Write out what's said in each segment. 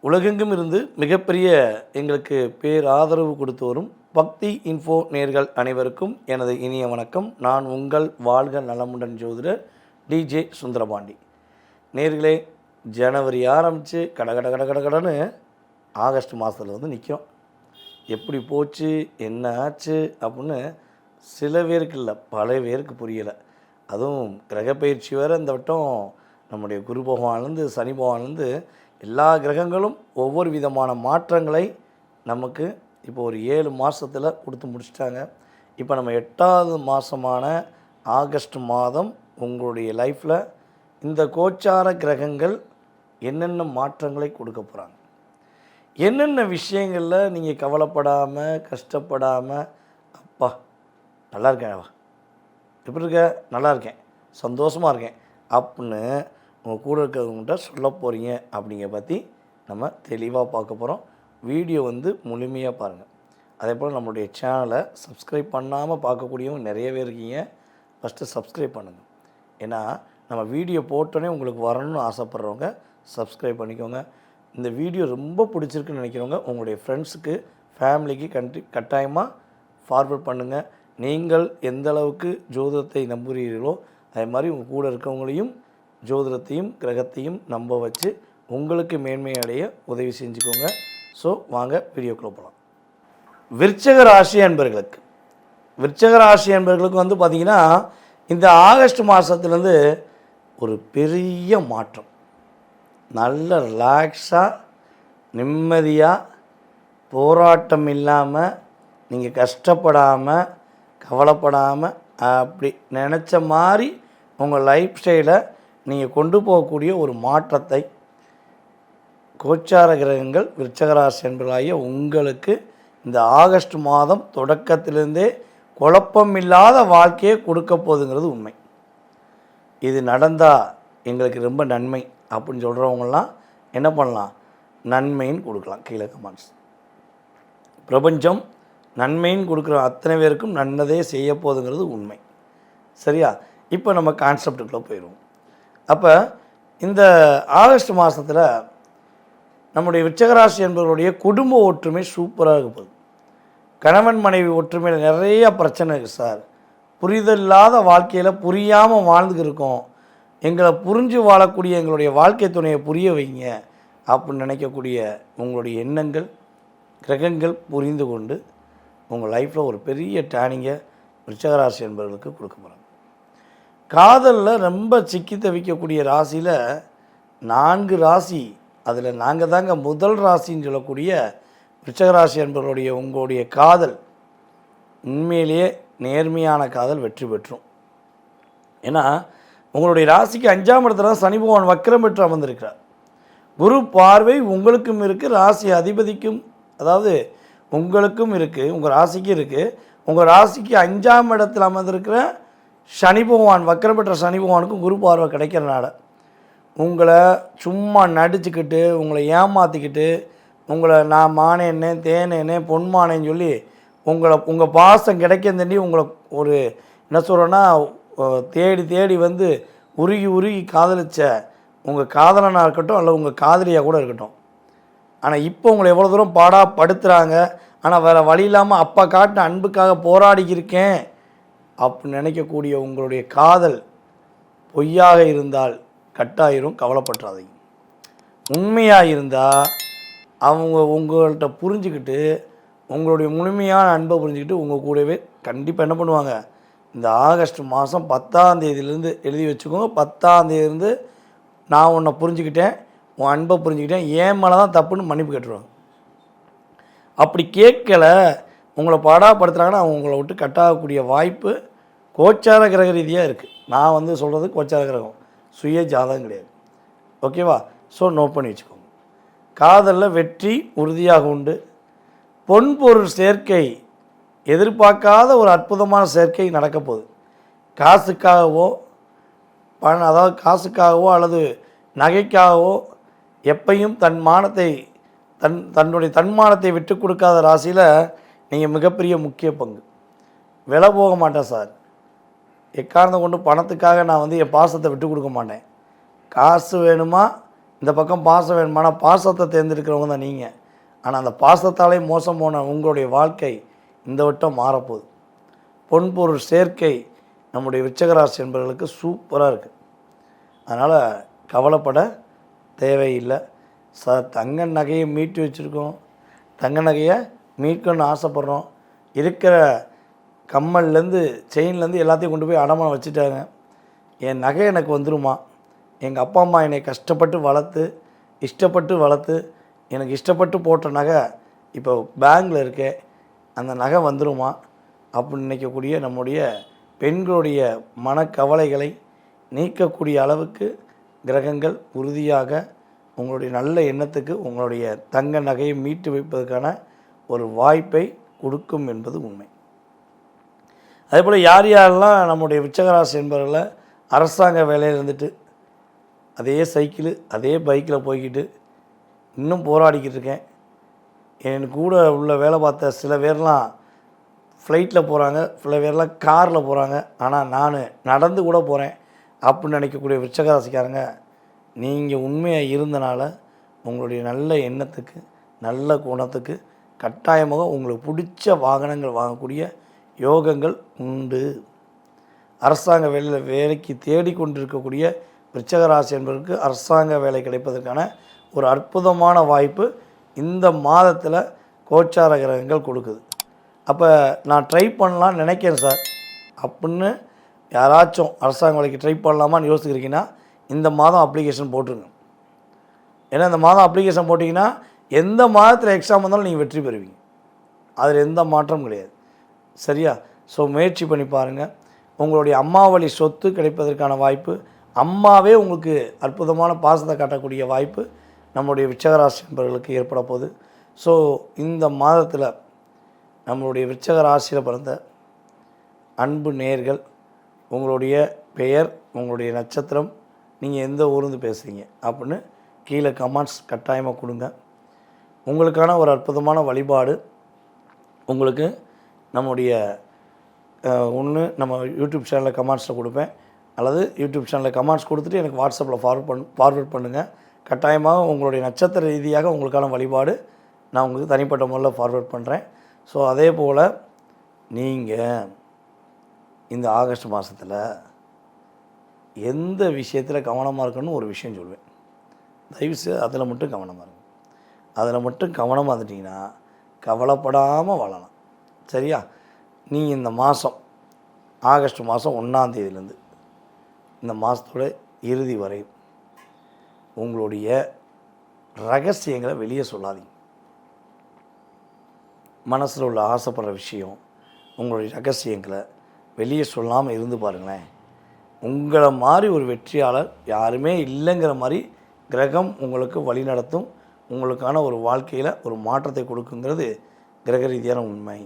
உலகெங்கும் இருந்து மிகப்பெரிய எங்களுக்கு பேராதரவு கொடுத்து வரும் பக்தி இன்ஃபோ நேர்கள் அனைவருக்கும் எனது இனிய வணக்கம். நான் உங்கள் வாழ்க நலமுடன் ஜோதிடர் டிஜே சுந்தரபாண்டி. நேர்களே, ஜனவரி ஆரம்பித்து கடன்னு ஆகஸ்ட் மாதத்தில் வந்து நிற்கும். எப்படி போச்சு, என்ன ஆச்சு அப்படின்னு சில பேருக்கு இல்லை, பல பேருக்கு புரியலை. அதுவும் கிரகப்பயிற்சி வேறு இந்த வட்டம் நம்முடைய குரு பகவான்லேருந்து சனி பகவான்லேருந்து எல்லா கிரகங்களும் ஒவ்வொரு விதமான மாற்றங்களை நமக்கு இப்போ ஒரு 7 மாதத்தில் கொடுத்து முடிச்சிட்டாங்க. இப்போ நம்ம 8வது மாதமான ஆகஸ்ட் மாதம் உங்களுடைய லைஃப்பில் இந்த கோச்சார கிரகங்கள் என்னென்ன மாற்றங்களை கொடுக்க போகிறாங்க, என்னென்ன விஷயங்களில் நீங்கள் கவலைப்படாமல் கஷ்டப்படாமல் அப்பா நல்லா இருக்கேன், எப்படி இருக்க, நல்லா இருக்கேன், சந்தோஷமாக இருக்கேன் அப்படின்னு உங்கள் கூட இருக்கிறவங்கள்ட்ட சொல்ல போகிறீங்க அப்படிங்கிற பற்றி நம்ம தெளிவாக பார்க்க போகிறோம். வீடியோ வந்து முழுமையாக பாருங்கள். அதே போல் நம்மளுடைய சேனலை சப்ஸ்கிரைப் பண்ணாமல் பார்க்கக்கூடியவங்க நிறைய பேர் இருக்கீங்க. ஃபஸ்ட்டு சப்ஸ்கிரைப் பண்ணுங்கள். ஏன்னா நம்ம வீடியோ போட்டோன்னே உங்களுக்கு வரணும்னு ஆசைப்பட்றவங்க சப்ஸ்கிரைப் பண்ணிக்கோங்க. இந்த வீடியோ ரொம்ப பிடிச்சிருக்குன்னு நினைக்கிறவங்க உங்களுடைய ஃப்ரெண்ட்ஸுக்கு ஃபேமிலிக்கு கட்டாயமாக ஃபார்வர்ட் பண்ணுங்கள். நீங்கள் எந்த அளவுக்கு ஜோதிடத்தை நம்புகிறீர்களோ அதே மாதிரி உங்கள் கூட இருக்கவங்களையும் ஜோதிடத்தையும் கிரகத்தையும் நம்ப வச்சு உங்களுக்கு மேன்மை அடைய உதவி செஞ்சுக்கோங்க. ஸோ வாங்க வீடியோக்குள்ளே போகலாம். விருச்சிக ராசி அன்பர்களுக்கு வந்து பார்த்திங்கன்னா இந்த ஆகஸ்ட் மாதத்துலேருந்து ஒரு பெரிய மாற்றம். நல்ல ரிலாக்ஸாக நிம்மதியாக போராட்டம் இல்லாமல் நீங்கள் கஷ்டப்படாமல் கவலைப்படாமல் அப்படி நினச்ச மாதிரி உங்கள் லைஃப் ஸ்டைலை நீங்கள் கொண்டு போகக்கூடிய ஒரு மாற்றத்தை கோச்சார கிரகங்கள் விருச்சிகராசி என்பதாகிய உங்களுக்கு இந்த ஆகஸ்ட் மாதம் தொடக்கத்திலிருந்தே குழப்பமில்லாத வாழ்க்கையை கொடுக்க போகுதுங்கிறது உண்மை. இது நடந்தால் எங்களுக்கு ரொம்ப நன்மை அப்படின்னு சொல்கிறவங்களாம் என்ன பண்ணலாம், நன்மைன்னு கொடுக்கலாம். கீழே கமெண்ட்ஸ். பிரபஞ்சம் நன்மைன்னு கொடுக்குற அத்தனை பேருக்கும் நன்னதே செய்ய போகுதுங்கிறது உண்மை. சரியா? இப்போ நம்ம கான்செப்டுக்குள்ளே போயிடுவோம். அப்போ இந்த ஆகஸ்ட் மாதத்தில் நம்முடைய விருச்சிகராசி என்பவர்களுடைய குடும்ப ஒற்றுமை சூப்பராக இருப்பது. கணவன் மனைவி ஒற்றுமையில் நிறையா பிரச்சனை இருக்குது சார். புரிதல் இல்லாத வாழ்க்கையில் புரியாமல் வாழ்ந்துக்கு இருக்கோம், எங்களை புரிஞ்சு வாழக்கூடிய எங்களுடைய வாழ்க்கை துணையை புரிய வைங்க அப்படின்னு நினைக்கக்கூடிய உங்களுடைய எண்ணங்கள் கிரகங்கள் புரிந்து கொண்டு உங்கள் லைஃப்பில் ஒரு பெரிய டேர்னிங்கை விருச்சிகராசி என்பவர்களுக்கு கொடுக்க போகிறாங்க. காதலில் ரொம்ப சிக்கி தவிக்கக்கூடிய ராசியில் 4 ராசி, அதில் நாங்கள் தாங்க முதல் ராசின்னு சொல்லக்கூடிய விருச்சிகராசி என்பவர்களுடைய உங்களுடைய காதல் உண்மையிலேயே நேர்மையான காதல் வெற்றி பெற்றும். ஏன்னா உங்களுடைய ராசிக்கு 5ஆம் இடத்துல சனி பகவான் வக்ரம் பெற்று அமர்ந்திருக்கிறார். குரு பார்வை உங்களுக்கும் இருக்குது, ராசி அதிபதிக்கும், அதாவது உங்களுக்கும் இருக்குது, உங்கள் ராசிக்கும் இருக்குது. உங்கள் ராசிக்கு 5ஆம் இடத்தில் அமர்ந்திருக்கிற சனி பகவான் வக்ரம் பெற்ற சனி பகவானுக்கும் குரு பார்வை கிடைக்கிறனால உங்களை சும்மா நடிச்சுக்கிட்டு உங்களை ஏமாற்றிக்கிட்டு உங்களை நான் மானேன்னே தேனேன்னே பொன்மானேன்னு சொல்லி உங்கள் பாசம் கிடைக்க தண்டி உங்களை ஒரு என்ன சொல்கிறேன்னா தேடி தேடி வந்து உருகி காதலித்த உங்கள் காதலனாக இருக்கட்டும் அல்ல உங்கள் காதலியாக கூட இருக்கட்டும். ஆனால் இப்போ உங்களை எவ்வளோ தூரம் படுத்துகிறாங்க, ஆனால் வேறு வழி இல்லாமல் அப்பா காட்டின அன்புக்காக போராடிக்கிருக்கேன் அப்படின்னு நினைக்கக்கூடிய உங்களுடைய காதல் பொய்யாக இருந்தால் கட்டாயிரும், கவலைப்பட்டுறாதீங்க. உண்மையாக இருந்தால் அவங்க உங்கள்கிட்ட புரிஞ்சுக்கிட்டு உங்களுடைய முழுமையான அன்பை புரிஞ்சுக்கிட்டு உங்கள் கூடவே கண்டிப்பாக என்ன பண்ணுவாங்க, இந்த ஆகஸ்ட் மாதம் 10ஆம் தேதியிலேருந்து எழுதி வச்சுக்கோங்க. 10ஆம் தேதியிலேருந்து நான் உன்னை புரிஞ்சுக்கிட்டேன், உன் அன்பை புரிஞ்சுக்கிட்டேன், ஏன் மேலே தான் தப்புன்னு மன்னிப்பு கேட்டுருவாங்க. அப்படி கேட்கல உங்களை பாடாப்படுத்துகிறாங்கன்னா உங்களை விட்டு கட்டாகக்கூடிய வாய்ப்பு கோச்சார கிரக ரீதியாக இருக்குது. நான் வந்து சொல்கிறது கோச்சார கிரகம், சுய ஜாதகம் கிடையாது. ஓகேவா? ஸோ நோட் பண்ணி வச்சுக்கோங்க. காதலில் வெற்றி உறுதியாக உண்டு. பொன்பொருள் சேர்க்கை எதிர்பார்க்காத ஒரு அற்புதமான சேர்க்கை நடக்க போகுது. காசுக்காகவோ அதாவது காசுக்காகவோ அல்லது நகைக்காகவோ எப்பையும் தன்னுடைய தன்மானத்தை விட்டு கொடுக்காத ராசியில் நீங்கள் மிகப்பெரிய முக்கிய பங்கு. விலை போக மாட்டேன் சார், எக்காரணத்தை கொண்டு பணத்துக்காக நான் வந்து என் பாசத்தை விட்டு கொடுக்க மாட்டேன். காசு வேணுமா இந்த பக்கம் பாசம் வேணுமானா பாசத்தை தேர்ந்தெடுக்கிறவங்க தான் நீங்கள். ஆனால் அந்த பாசத்தாலே மோசம் போன உங்களுடைய வாழ்க்கை இந்த வட்டம் மாறப்போகுது. பொன்பொருள் சேர்க்கை நம்முடைய விருச்சிகராசி என்பவர்களுக்கு சூப்பராக இருக்குது. அதனால் கவலைப்பட தேவையில்லை. தங்க நகையை மீட்டு வச்சுருக்கோம், தங்க நகையை மீட்கணும்னு ஆசைப்பட்றோம். இருக்கிற கம்மல்லேருந்து செயின்லேருந்து எல்லாத்தையும் கொண்டு போய் அடமானம் வச்சுட்டாங்க. என் நகை எனக்கு வந்துருமா? எங்கள் அப்பா அம்மா என்னை கஷ்டப்பட்டு வளர்த்து இஷ்டப்பட்டு வளர்த்து எனக்கு இஷ்டப்பட்டு போட்ட நகை இப்போ பேங்கில் இருக்கே, அந்த நகை வந்துருமா அப்படின்னு நினைக்கக்கூடிய நம்முடைய பெண்களுடைய மனக்கவலைகளை நீக்கக்கூடிய அளவுக்கு கிரகங்கள் உறுதியாக உங்களுடைய நல்ல எண்ணத்துக்கு உங்களுடைய தங்க நகையை மீட்டு வைப்பதற்கான ஒரு வாய்ப்பை கொடுக்கும் என்பது உண்மை. அதேபோல் யார் யாரெல்லாம் நம்முடைய விருச்சிகராசி என்பவர்களை அரசாங்க வேலையில் இருந்துட்டு அதே சைக்கிள் அதே பைக்கில் போய்கிட்டு இன்னும் போராடிக்கிட்டு இருக்கேன், என் கூட உள்ள வேலை பார்த்த சில பேர்லாம் ஃப்ளைட்டில் போகிறாங்க, சில பேர்லாம் காரில் போகிறாங்க, ஆனால் நான் நடந்து கூட போகிறேன் அப்படின்னு நினைக்கக்கூடிய விருச்சிகராசிக்காரங்க, நீங்கள் உண்மையாக இருந்தனால உங்களுடைய நல்ல எண்ணத்துக்கு நல்ல குணத்துக்கு கட்டாயமாக உங்களுக்கு பிடிச்ச வாகனங்கள் வாங்கக்கூடிய யோகங்கள் உண்டு. அரசாங்க வேலைக்கு தேடிக்கொண்டிருக்கக்கூடிய விருச்சிகராசி என்பதற்கு அரசாங்க வேலை கிடைப்பதற்கான ஒரு அற்புதமான வாய்ப்பு இந்த மாதத்தில் கோச்சார கிரகங்கள் கொடுக்குது. அப்போ நான் ட்ரை பண்ணலான்னு நினைக்கிறேன் சார் அப்படின்னு யாராச்சும் அரசாங்க வேலைக்கு ட்ரை பண்ணலாமான்னு யோசிக்கிறீங்கன்னா இந்த மாதம் அப்ளிகேஷன் போட்டுருங்க. ஏன்னா இந்த மாதம் அப்ளிகேஷன் போட்டிங்கன்னா எந்த மாதத்தில் எக்ஸாம் வந்தாலும் நீங்கள் வெற்றி பெறுவீங்க, அதில் எந்த மாற்றமும் கிடையாது. சரியா? ஸோ முயற்சி பண்ணி பாருங்கள். உங்களுடைய அம்மா வழி சொத்து கிடைப்பதற்கான வாய்ப்பு, அம்மாவே உங்களுக்கு அற்புதமான பாசத்தை காட்டக்கூடிய வாய்ப்பு நம்மளுடைய விருச்சிகராசி என்பவர்களுக்கு ஏற்பட போகுது. ஸோ இந்த மாதத்தில் நம்மளுடைய விருச்சிகராசியில் பிறந்த அன்பு நேயர்கள், உங்களுடைய பெயர், உங்களுடைய நட்சத்திரம், நீங்கள் எந்த ஊர்ந்து பேசுகிறீங்க அப்படின்னு கீழே கமெண்ட்ஸ் கட்டாயமாக கொடுங்க. உங்களுக்கான ஒரு அற்புதமான வழிபாடு உங்களுக்கு நம்முடைய ஒன்று நம்ம யூடியூப் சேனலில் கமெண்ட்ஸில் கொடுப்பேன், அல்லது யூடியூப் சேனலில் கமெண்ட்ஸ் கொடுத்துட்டு எனக்கு வாட்ஸ்அப்பில் ஃபார்வர்ட் பண்ணுங்கள். கட்டாயமாக உங்களுடைய நட்சத்திர ரீதியாக உங்களுக்கான வழிபாடு நான் உங்களுக்கு தனிப்பட்ட முறையில் ஃபார்வர்ட் பண்ணுறேன். ஸோ அதே போல் நீங்கள் இந்த ஆகஸ்ட் மாதத்தில் எந்த விஷயத்தில் கவனமாக இருக்கணும்னு ஒரு விஷயம் சொல்லுவேன். தயவுசெய்து அதில் மட்டும் கவனமாக இருக்கும். அதில் மட்டும் கவனமாக இருந்துட்டிங்கன்னா கவலைப்படாமல் வாழலாம். சரியா? நீங்கள் இந்த மாதம் ஆகஸ்ட் மாதம் 1ஆம் தேதியிலேருந்து இந்த மாதத்தோட இறுதி வரை உங்களுடைய ரகசியங்களை வெளியே சொல்லாதீங்க. மனசில் உள்ள ஆசைப்படுற விஷயம், உங்களுடைய ரகசியங்களை வெளியே சொல்லாமல் இருந்து பாருங்களேன். உங்களை மாதிரி ஒரு வெற்றியாளர் யாருமே இல்லைங்கிற மாதிரி கிரகம் உங்களுக்கு வழி நடத்தும். உங்களுக்கான ஒரு வாழ்க்கையில் ஒரு மாற்றத்தை கொடுக்குங்கிறது கிரக ரீதியான உண்மை.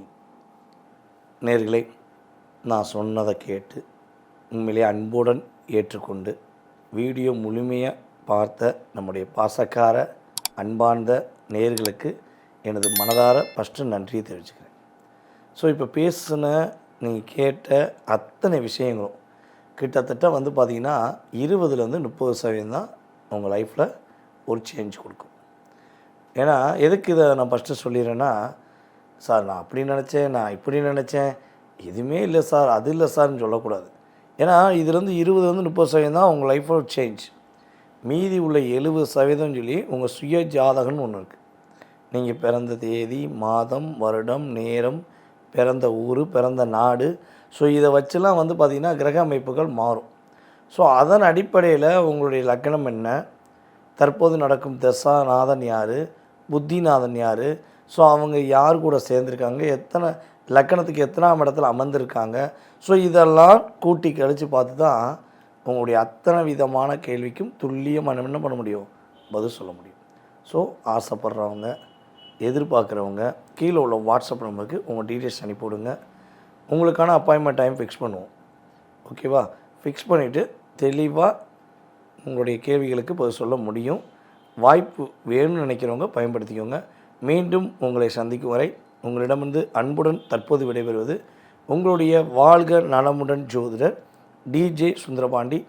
நேயர்களே, நான் சொன்னதை கேட்டு உண்மையிலே அன்புடன் ஏற்றுக்கொண்டு வீடியோ முழுமையாக பார்த்த நம்முடைய பாசக்கார அன்பார்ந்த நேயர்களுக்கு எனது மனதார ஃபஸ்ட்டு நன்றியை தெரிவிச்சுக்கிறேன். ஸோ இப்போ பேசின நீங்கள் கேட்ட அத்தனை விஷயங்களும் கிட்டத்தட்ட வந்து பார்த்திங்கன்னா 20-30% தான் உங்கள் லைஃப்பில் ஒரு சேஞ்ச் கொடுக்கும். ஏன்னா எதுக்கு இதை நான் ஃபஸ்ட்டு சொல்லிடுறேன்னா, சார் நான் அப்படி நினச்சேன், நான் இப்படி நினச்சேன், எதுவுமே இல்லை சார், அது இல்லை சார்னு சொல்லக்கூடாது. ஏன்னா இதுலேருந்து 20-30% தான் உங்கள் லைஃப்பில் சேஞ்ச். மீதி உள்ள 70% சொல்லி உங்கள் சுய ஜாதகம்னு ஒன்று இருக்குது. நீங்கள் பிறந்த தேதி, மாதம், வருடம், நேரம், பிறந்த ஊர், பிறந்த நாடு, ஸோ இதை வச்சுலாம் வந்து பார்த்திங்கன்னா கிரக அமைப்புகள் மாறும். ஸோ அதன் அடிப்படையில் உங்களுடைய லக்னம் என்ன, தற்போது நடக்கும் தசாநாதன் யார், புத்திநாதன் யார், ஸோ அவங்க யார் கூட சேர்ந்துருக்காங்க, எத்தனை லக்கணத்துக்கு எத்தனாம் இடத்துல அமர்ந்திருக்காங்க, ஸோ இதெல்லாம் கூட்டி கழித்து பார்த்து தான் உங்களுடைய அத்தனை விதமான கேள்விக்கும் துல்லியமாக என்ன பண்ண முடியும், பதில் சொல்ல முடியும். ஸோ ஆசைப்படுறவங்க, எதிர்பார்க்குறவங்க கீழே உள்ள வாட்ஸ்அப் நம்பருக்கு உங்கள் டீட்டெயில்ஸ் அனுப்பிவிடுங்க. உங்களுக்கான அப்பாயின்மெண்ட் டைம் ஃபிக்ஸ் பண்ணுவோம். ஓகேவா? ஃபிக்ஸ் பண்ணிவிட்டு தெளிவாக உங்களுடைய கேள்விகளுக்கு பதில் சொல்ல முடியும். வாய்ப்பு வேணும்னு நினைக்கிறவங்க பயன்படுத்திக்கோங்க. மீண்டும் உங்களை சந்திக்கும் வரை உங்களிடமிருந்து அன்புடன் தற்போது விடைபெறுவது உங்களுடைய வாழ்க நலமுடன் ஜோதிடர் DJ சுந்தரபாண்டி.